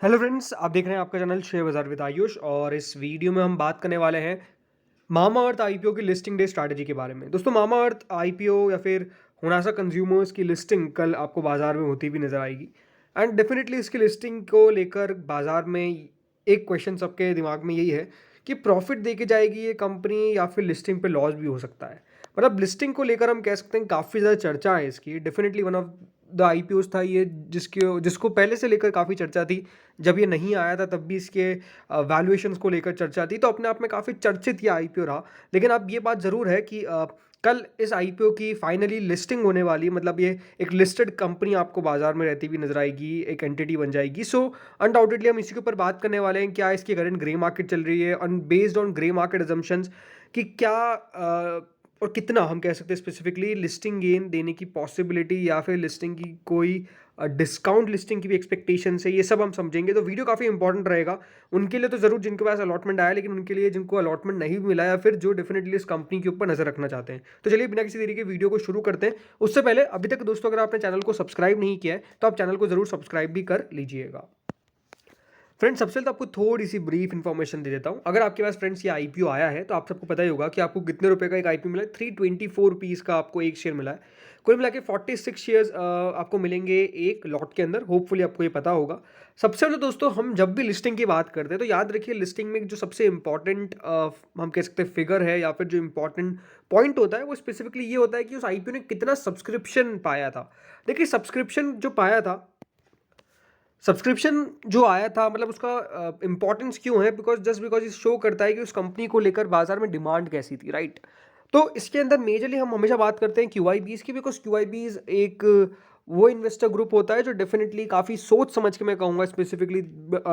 Hello friends, आप देख रहे हैं आपका चैनल शेयर बाजार विद आयुष। और इस वीडियो में हम बात करने वाले हैं मामाअर्थ आईपीओ की लिस्टिंग डे स्ट्रैटेजी के बारे में। दोस्तों, मामाअर्थ आईपीओ या फिर होनासा कंज्यूमर्स की लिस्टिंग कल आपको बाजार में होती हुई नजर आएगी। एंड डेफिनेटली इसकी लिस्टिंग को लेकर बाजार में एक क्वेश्चन सबके दिमाग में यही है कि प्रॉफिट दे के जाएगी ये कंपनी या फिर लिस्टिंग पे लॉस भी हो सकता है। मतलब लिस्टिंग को लेकर हम कह सकते हैं काफ़ी ज़्यादा चर्चा है इसकी। Definitely one of the IPOs था ये जिसको पहले से लेकर काफ़ी चर्चा थी। जब ये नहीं आया था तब भी इसके वैल्यूएशंस को लेकर चर्चा थी, तो अपने आप में काफ़ी चर्चित ये आईपीओ रहा। लेकिन अब ये बात ज़रूर है कि कल इस आईपीओ की फाइनली लिस्टिंग होने वाली है। मतलब ये एक लिस्टेड कंपनी आपको बाजार में रहती हुई नजर आएगी, एक एंटिटी बन जाएगी। सो अनडाउटेडली हम इसी के ऊपर बात करने वाले हैं, क्या इसकी करंट ग्रे मार्केट चल रही है, on based on grey market assumptions कि क्या और कितना हम कह सकते हैं स्पेसिफिकली लिस्टिंग गेन देने की पॉसिबिलिटी या फिर लिस्टिंग की कोई डिस्काउंट लिस्टिंग की भी एक्सपेक्टेशन है, ये सब हम समझेंगे। तो वीडियो काफ़ी इंपॉर्टेंट रहेगा उनके लिए तो ज़रूर जिनके पास अलॉटमेंट आया, लेकिन उनके लिए जिनको अलॉटमेंट नहीं मिला या फिर जो डेफिनेटली इस कंपनी के ऊपर नजर रखना चाहते हैं। तो चलिए बिना किसी देरी के वीडियो को शुरू करते हैं। उससे पहले अभी तक दोस्तों अगर आपने चैनल को सब्सक्राइब नहीं किया है तो आप चैनल को ज़रूर सब्सक्राइब भी कर लीजिएगा। फ्रेंड्स, सबसे पहले तो आपको थोड़ी सी ब्रीफ इन्फॉर्मेशन दे देता हूँ। अगर आपके पास फ्रेंड्स ये आईपीओ आया है तो आप सबको पता ही होगा कि आपको कितने रुपए का एक आईपीओ मिला है। 324 रुपीज़ का आपको एक शेयर मिला है। कुल मिला के 46 शेयर्स आपको मिलेंगे एक लॉट के अंदर। होपफुली आपको ये पता होगा। सबसे पहले दोस्तों, हम जब भी लिस्टिंग की बात करते हैं तो याद रखिए लिस्टिंग में जो सबसे इंपॉर्टेंट हम कह सकते हैं फिगर है या फिर जो इंपॉर्टेंट पॉइंट होता है वो स्पेसिफिकली ये होता है कि उस आईपीओ ने कितना सब्सक्रिप्शन पाया था। देखिए, सब्सक्रिप्शन जो पाया था, सब्सक्रिप्शन जो आया था, मतलब उसका इंपॉर्टेंस क्यों है? बिकॉज इस शो करता है कि उस कंपनी को लेकर बाजार में डिमांड कैसी थी, राइट? तो इसके अंदर मेजरली हम हमेशा बात करते हैं क्यूआईबीज की, बिकॉज क्यूआईबीज एक वो इन्वेस्टर ग्रुप होता है जो डेफिनेटली काफ़ी सोच समझ के, मैं कहूँगा स्पेसिफिकली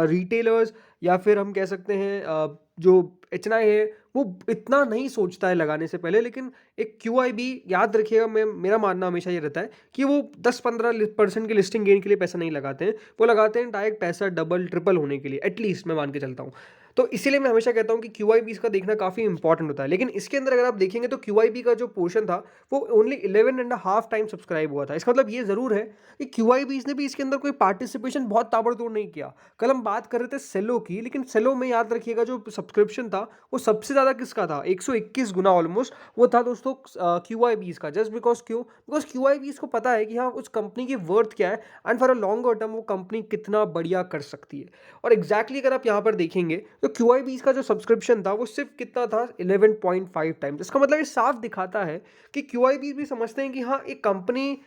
रिटेलर्स या फिर हम कह सकते हैं जो एचएनआई है, वो इतना नहीं सोचता है लगाने से पहले। लेकिन एक क्यूआईबी, याद रखिएगा, मैं मेरा मानना हमेशा ये रहता है कि वो 10-15% की लिस्टिंग गेन के लिए पैसा नहीं लगाते हैं। वो लगाते हैं डायरेक्ट पैसा डबल ट्रिपल होने के लिए, एटलीस्ट मैं मान के चलता हूँ। तो इसीलिए मैं हमेशा कहता हूँ कि क्यूआईबी का देखना काफ़ी इंपॉर्टेंट होता है। लेकिन इसके अंदर अगर आप देखेंगे तो क्यूआईबी का जो पोर्शन था वो ओनली 11.5 टाइम सब्सक्राइब हुआ था। इसका मतलब ये ज़रूर है कि क्यूआईबी ने भी इसके अंदर कोई पार्टिसिपेशन बहुत ताबड़तोड़ नहीं किया। कल हम बात कर रहे थे सेलो की, लेकिन सेलो में याद रखिएगा जो सब्सक्रिप्शन था वो सबसे ज़्यादा किसका था? 121 गुना ऑलमोस्ट वो था दोस्तों क्यूआईबी का। जस्ट बिकॉज क्यों? बिकॉज क्यूआईबी को पता है कि हाँ, उस कंपनी की वर्थ क्या है and for a longer term वो कंपनी कितना बढ़िया कर सकती है। और एग्जैक्टली अगर आप यहाँ पर देखेंगे तो क्यूआईबी का जो सब्सक्रिप्शन था वो सिर्फ कितना था? 11.5 टाइम्स। इसका मतलब ये साफ दिखाता है कि क्यूआईबी भी समझते हैं कि हाँ, एक कंपनी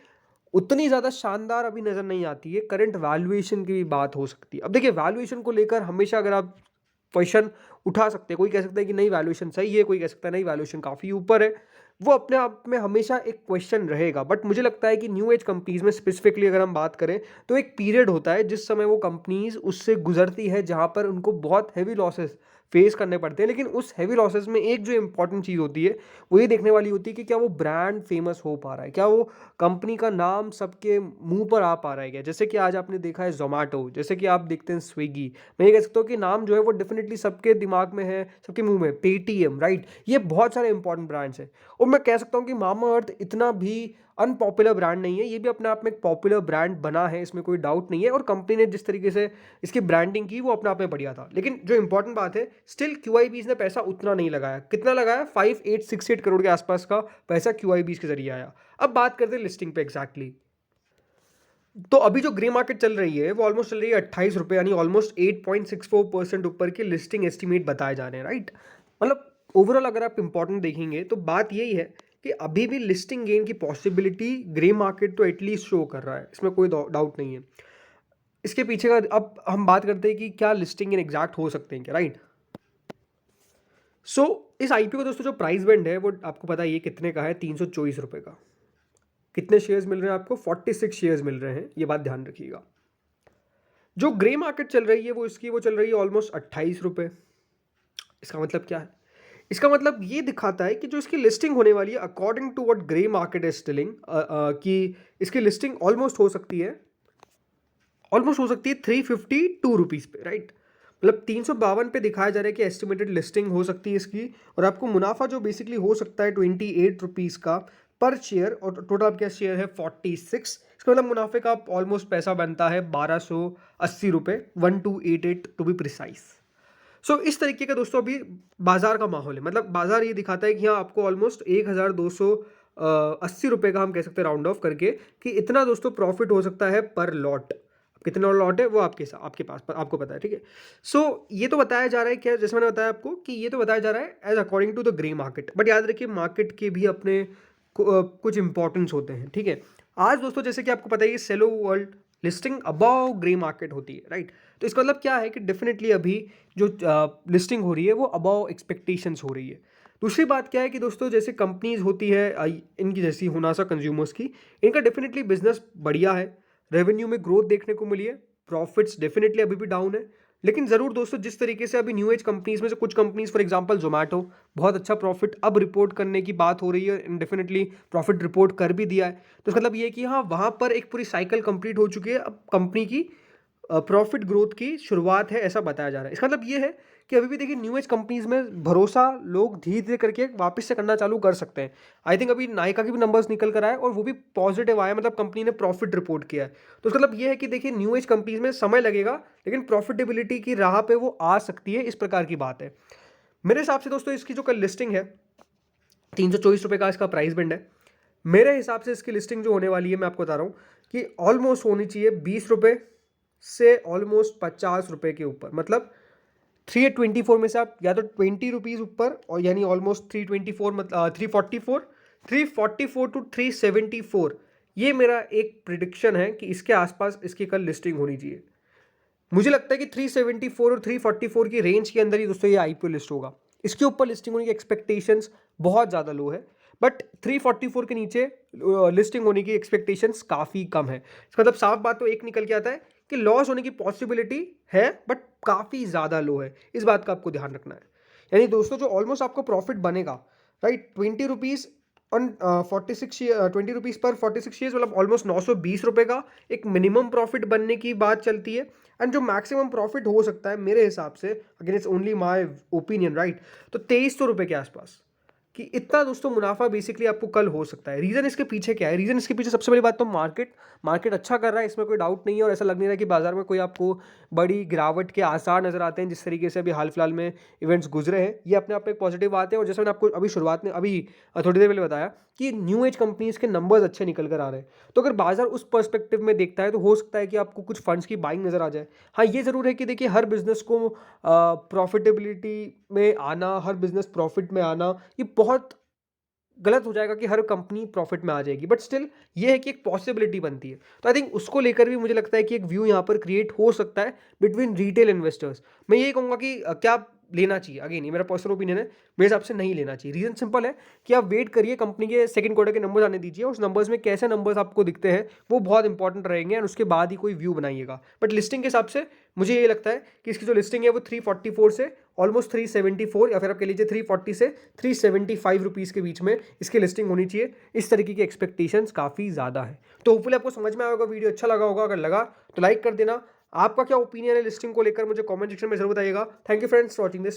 उतनी ज़्यादा शानदार अभी नज़र नहीं आती है। करंट वैल्यूएशन की भी बात हो सकती है। अब देखिए, वैल्यूएशन को लेकर हमेशा अगर आप क्वेश्चन उठा सकते हैं, कोई कह सकता है कि नहीं वैल्यूएशन सही है, कोई कह सकता है नहीं वैल्यूएशन काफ़ी ऊपर है। वो अपने आप में हमेशा एक क्वेश्चन रहेगा। बट मुझे लगता है कि न्यू एज कंपनीज में स्पेसिफिकली अगर हम बात करें तो एक पीरियड होता है जिस समय वो कंपनीज उससे गुजरती है जहां पर उनको बहुत हैवी लॉसेस फेस करने पड़ते हैं। लेकिन उस हैवी लॉसेस में एक जो इंपॉर्टेंट चीज़ होती है वो ये देखने वाली होती है कि क्या वो ब्रांड फेमस हो पा रहा है, क्या वो कंपनी का नाम सबके मुंह पर आ पा रहा है क्या? जैसे कि आज आपने देखा है जोमेटो, जैसे कि आप देखते हैं स्विगी। मैं ये कह सकता हूँ कि नाम जो है वो डेफिनेटली सबके दिमाग में है, सबके मुंह में। Paytm, right? ये बहुत सारे इंपॉर्टेंट ब्रांड्स हैं। और मैं कह सकता हूँ कि मामाअर्थ इतना भी अनपॉपुलर ब्रांड नहीं है। ये भी अपने आप में एक पॉपुलर ब्रांड बना है, इसमें कोई डाउट नहीं है। और कंपनी ने जिस तरीके से इसकी ब्रांडिंग की वो अपने आप में बढ़िया था। लेकिन जो इंपॉर्टेंट बात है, स्टिल क्यूआईबीज ने पैसा उतना नहीं लगाया। कितना लगाया? 5868 करोड़ के आसपास का पैसा क्यूआईबीज के जरिए आया। अब बात करते हैं लिस्टिंग पे एग्जैक्टली। तो अभी जो ग्रे मार्केट चल रही है वो ऑलमोस्ट चल रही है 28 रुपये, यानी ऑलमोस्ट 8.64% ऊपर के लिस्टिंग एस्टिमेट बताए जा रहे हैं, राइट? मतलब ओवरऑल अगर आप इंपॉर्टेंट देखेंगे तो बात यही है कि अभी भी लिस्टिंग गेन की पॉसिबिलिटी ग्रे मार्केट तो एटलीस्ट शो कर रहा है, इसमें कोई डाउट नहीं है। इसके पीछे का अब हम बात करते हैं कि क्या लिस्टिंग गेन एग्जैक्ट हो सकते हैं क्या, राइट? सो इस आईपीओ का दोस्तों जो प्राइस बैंड है वो आपको पता है ये कितने का है? 324 रुपये का। कितने शेयर्स मिल रहे हैं आपको? 46 शेयर्स मिल रहे हैं, ये बात ध्यान रखिएगा। जो ग्रे मार्केट चल रही है वो चल रही है ऑलमोस्ट 28 रुपये। इसका मतलब क्या है? इसका मतलब ये दिखाता है कि जो इसकी लिस्टिंग होने वाली है according to what grey market is telling, कि इसकी लिस्टिंग ऑलमोस्ट हो सकती है 352 रुपीज़ पे, राइट? मतलब 352 पे दिखाया जा रहा है कि एस्टिमेटेड लिस्टिंग हो सकती है इसकी। और आपको मुनाफा जो बेसिकली हो सकता है 28 रुपीज़ का पर शेयर, और टोटल आपके शेयर है 46। इसका मतलब मुनाफे का ऑलमोस्ट पैसा बनता है 1280 रुपये, 1288 टू बी प्रिसाइज। सो इस तरीके का दोस्तों अभी बाजार का माहौल है। मतलब बाजार ये दिखाता है कि हाँ आपको ऑलमोस्ट 1280 रुपये का, हम कह सकते हैं राउंड ऑफ करके, कि इतना दोस्तों प्रॉफिट हो सकता है पर लॉट। कितना लॉट है वो आपके पास आपको पता है, ठीक है। सो ये तो बताया जा रहा है क्या, जैसे मैंने बताया आपको कि ये तो बताया जा रहा है as according to the grey market, but याद रखिए मार्केट के भी अपने कुछ इंपॉर्टेंस होते हैं, ठीक है। आज दोस्तों जैसे कि आपको पता है Cello world listing above grey market होती है, राइट। तो इसका मतलब क्या है कि डेफिनेटली अभी जो लिस्टिंग हो रही है वो अबव एक्सपेक्टेशंस हो रही है। दूसरी बात क्या है कि दोस्तों जैसे कंपनीज होती है इनकी जैसी होनासा कंज्यूमर्स की, इनका डेफिनेटली बिजनेस बढ़िया है, रेवेन्यू में ग्रोथ देखने को मिली है, प्रॉफिट्स डेफिनेटली अभी भी डाउन है। लेकिन ज़रूर दोस्तों जिस तरीके से अभी न्यू एज कंपनीज में से कुछ कंपनीज, फॉर एग्जांपल जोमेटो, बहुत अच्छा प्रॉफिट अब रिपोर्ट करने की बात हो रही है, डेफिनेटली प्रॉफिट रिपोर्ट कर भी दिया है। तो इसका मतलब ये है कि हाँ वहाँ पर एक पूरी साइकिल कंप्लीट हो चुकी है, अब कंपनी की प्रॉफिट ग्रोथ की शुरुआत है, ऐसा बताया जा रहा है। इसका मतलब ये है कि अभी भी देखिए न्यू एज कंपनीज में भरोसा लोग धीरे धीरे करके वापस से करना चालू कर सकते हैं। आई थिंक अभी नायका के भी नंबर्स निकल कर आए और वो भी पॉजिटिव आया, मतलब कंपनी ने प्रॉफिट रिपोर्ट किया है। तो इसका मतलब ये है कि देखिए न्यू एज कंपनीज में समय लगेगा, लेकिन प्रॉफिटेबिलिटी की राह पे वो आ सकती है, इस प्रकार की बात है। मेरे हिसाब से दोस्तों इसकी जो कल लिस्टिंग है 324 रुपये का इसका प्राइस बैंड है। मेरे हिसाब से इसकी लिस्टिंग जो होने वाली है, मैं आपको बता रहा हूँ कि ऑलमोस्ट होनी चाहिए 20 रुपये से ऑलमोस्ट 50 रुपये के ऊपर। मतलब 324 में से आप या तो 20 रुपीज़ ऊपर, और यानी ऑलमोस्ट 324, मतलब 344 टू 374, ये मेरा एक प्रिडिक्शन है कि इसके आसपास इसकी कल लिस्टिंग होनी चाहिए। मुझे लगता है कि 374 और 344 की रेंज के अंदर ही दोस्तों ये आईपीओ लिस्ट होगा। इसके ऊपर लिस्टिंग होने की एक्सपेक्टेशंस बहुत ज़्यादा लो है, बट 344 के नीचे लिस्टिंग होने की एक्सपेक्टेशंस काफ़ी कम है। इसका मतलब साफ बात तो एक निकल के आता है कि लॉस होने की पॉसिबिलिटी है, बट काफ़ी ज़्यादा लो है। इस बात का आपको ध्यान रखना है। यानी दोस्तों जो ऑलमोस्ट आपको प्रॉफिट बनेगा, राइट, 20 रुपीज़ ऑन 46, 20 रुपीज़ पर 46 शेयर्स, मतलब ऑलमोस्ट 920 रुपये का एक मिनिमम प्रॉफिट बनने की बात चलती है। एंड जो मैक्सिमम प्रॉफिट हो सकता है मेरे हिसाब से, again it's only my opinion, right, तो 2300 रुपये के आसपास, कि इतना दोस्तों मुनाफा बेसिकली आपको कल हो सकता है। रीज़न इसके पीछे क्या है? रीज़न इसके पीछे सबसे बड़ी बात तो मार्केट अच्छा कर रहा है, इसमें कोई डाउट नहीं है, और ऐसा लग नहीं रहा कि बाजार में कोई आपको बड़ी गिरावट के आसार नज़र आते हैं। जिस तरीके से अभी हाल फिलहाल में इवेंट्स गुजरे हैं, ये अपने आप में एक पॉजिटिव बात है। और जैसे मैंने आपको अभी शुरुआत में अभी थोड़ी देर पहले बताया कि न्यू एज कंपनीज के नंबर्स अच्छे निकल कर आ रहे हैं, तो अगर बाजार उस पर्सपेक्टिव में देखता है तो हो सकता है कि आपको कुछ फंड्स की बाइंग नज़र आ जाए। हाँ, ये ज़रूर है कि देखिए हर बिजनेस को प्रॉफिटेबिलिटी में आना, हर बिजनेस प्रॉफिट में आना, ये बहुत गलत हो जाएगा कि हर कंपनी प्रॉफिट में आ जाएगी, बट स्टिल ये है कि एक पॉसिबिलिटी बनती है। तो आई थिंक उसको लेकर भी मुझे लगता है कि एक व्यू यहाँ पर क्रिएट हो सकता है बिटवीन रिटेल इन्वेस्टर्स। मैं यही कहूँगा कि क्या लेना चाहिए, अगेन ये मेरा पर्सनल ओपिनियन है, मेरे हिसाब से नहीं लेना चाहिए। रीज़न सिंपल है कि आप वेट करिए, कंपनी के सेकंड क्वार्टर के नंबर्स आने दीजिए, उस नंबर्स में कैसे नंबर्स आपको दिखते हैं वो बहुत इंपॉर्टेंट रहेंगे, एंड उसके बाद ही कोई व्यू बनाइएगा। बट लिस्टिंग के हिसाब से मुझे ये लगता है कि इसकी जो लिस्टिंग है वो 344 से ऑलमोस्ट 374, या फिर आप कह लीजिए 340 से 375 रुपीज़ के बीच में इसकी लिस्टिंग होनी चाहिए। इस तरीके की एक्सपेक्टेशंस काफ़ी ज़्यादा है। तो होपफुली आपको समझ में आया होगा, वीडियो अच्छा लगा होगा, अगर लगा तो लाइक कर देना। आपका क्या ओपिनियन है लिस्टिंग को लेकर, मुझे कमेंट सेक्शन में जरूर बताइएगा। Thank you friends for watching this.